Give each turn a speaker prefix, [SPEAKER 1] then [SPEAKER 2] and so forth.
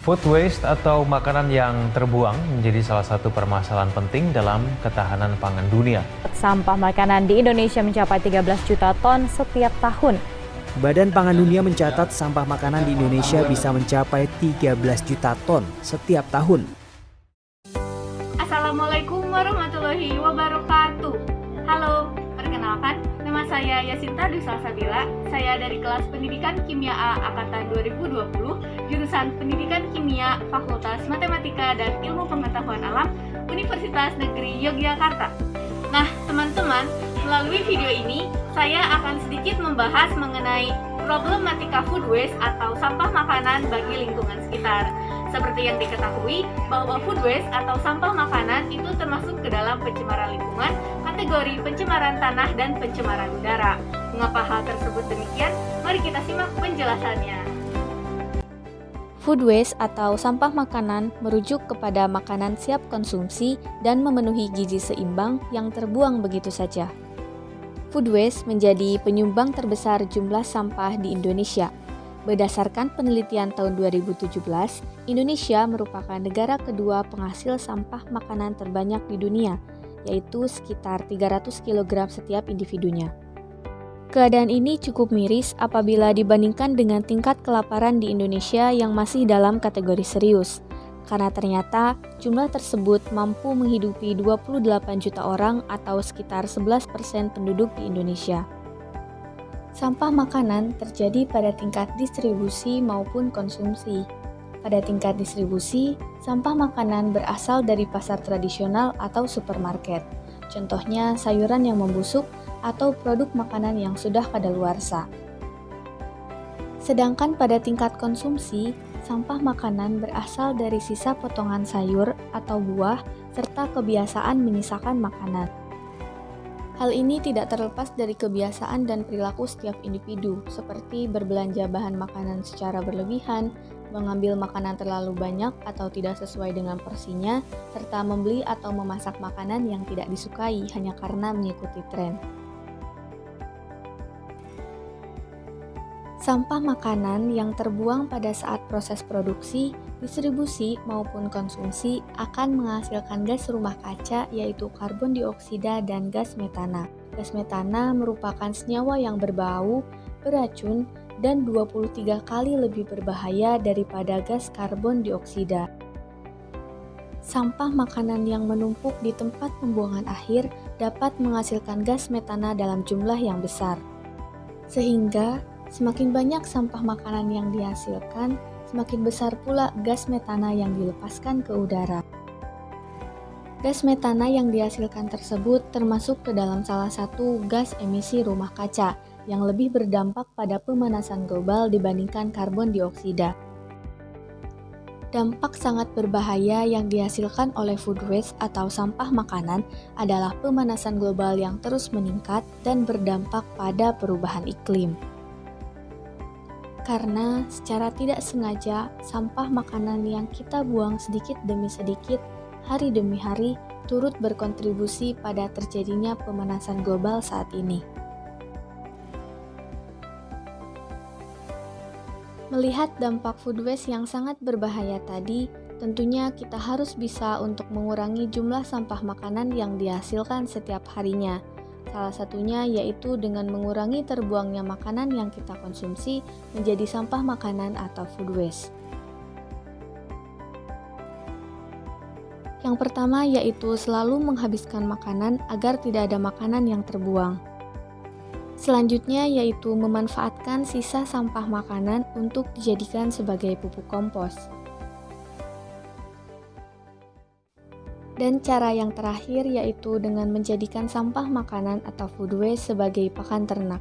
[SPEAKER 1] Food waste atau makanan yang terbuang menjadi salah satu permasalahan penting dalam ketahanan pangan dunia.
[SPEAKER 2] Sampah makanan di Indonesia mencapai 13 juta ton setiap tahun.
[SPEAKER 3] Badan Pangan Dunia mencatat sampah makanan di Indonesia bisa mencapai 13 juta ton setiap tahun.
[SPEAKER 4] Assalamualaikum warahmatullahi wabarakatuh. Halo, perkenalkan, nama saya Yasinta Dwi Salsabila. Saya dari kelas Pendidikan Kimia A Angkatan 2020, jurusan Pendidikan Kimia, Fakultas Matematika dan Ilmu Pengetahuan Alam, Universitas Negeri Yogyakarta. Nah, teman-teman, melalui video ini, saya akan sedikit membahas mengenai problematika food waste atau sampah makanan bagi lingkungan sekitar. Seperti yang diketahui, bahwa food waste atau sampah makanan itu termasuk ke dalam pencemaran lingkungan, kategori pencemaran tanah dan pencemaran udara. Mengapa hal tersebut demikian? Mari kita simak penjelasannya.
[SPEAKER 2] Food waste atau sampah makanan merujuk kepada makanan siap konsumsi dan memenuhi gizi seimbang yang terbuang begitu saja. Food waste menjadi penyumbang terbesar jumlah sampah di Indonesia. Berdasarkan penelitian tahun 2017, Indonesia merupakan negara kedua penghasil sampah makanan terbanyak di dunia, yaitu sekitar 300 kg setiap individunya. Keadaan ini cukup miris apabila dibandingkan dengan tingkat kelaparan di Indonesia yang masih dalam kategori serius, karena ternyata jumlah tersebut mampu menghidupi 28 juta orang atau sekitar 11% penduduk di Indonesia. Sampah makanan terjadi pada tingkat distribusi maupun konsumsi. Pada tingkat distribusi, sampah makanan berasal dari pasar tradisional atau supermarket. Contohnya sayuran yang membusuk atau produk makanan yang sudah kadaluarsa. Sedangkan pada tingkat konsumsi, sampah makanan berasal dari sisa potongan sayur atau buah serta kebiasaan menyisakan makanan. Hal ini tidak terlepas dari kebiasaan dan perilaku setiap individu, seperti berbelanja bahan makanan secara berlebihan, mengambil makanan terlalu banyak atau tidak sesuai dengan porsinya, serta membeli atau memasak makanan yang tidak disukai hanya karena mengikuti tren. Sampah makanan yang terbuang pada saat proses produksi, distribusi, maupun konsumsi akan menghasilkan gas rumah kaca yaitu karbon dioksida dan gas metana. Gas metana merupakan senyawa yang berbau, beracun, dan 23 kali lebih berbahaya daripada gas karbon dioksida. Sampah makanan yang menumpuk di tempat pembuangan akhir dapat menghasilkan gas metana dalam jumlah yang besar. Sehingga semakin banyak sampah makanan yang dihasilkan, semakin besar pula gas metana yang dilepaskan ke udara. Gas metana yang dihasilkan tersebut termasuk ke dalam salah satu gas emisi rumah kaca yang lebih berdampak pada pemanasan global dibandingkan karbon dioksida. Dampak sangat berbahaya yang dihasilkan oleh food waste atau sampah makanan adalah pemanasan global yang terus meningkat dan berdampak pada perubahan iklim. Karena secara tidak sengaja, sampah makanan yang kita buang sedikit demi sedikit, hari demi hari, turut berkontribusi pada terjadinya pemanasan global saat ini. Melihat dampak food waste yang sangat berbahaya tadi, tentunya kita harus bisa untuk mengurangi jumlah sampah makanan yang dihasilkan setiap harinya. Salah satunya yaitu dengan mengurangi terbuangnya makanan yang kita konsumsi menjadi sampah makanan atau food waste. Yang pertama yaitu selalu menghabiskan makanan agar tidak ada makanan yang terbuang. Selanjutnya yaitu memanfaatkan sisa sampah makanan untuk dijadikan sebagai pupuk kompos. Dan cara yang terakhir yaitu dengan menjadikan sampah makanan atau food waste sebagai pakan ternak.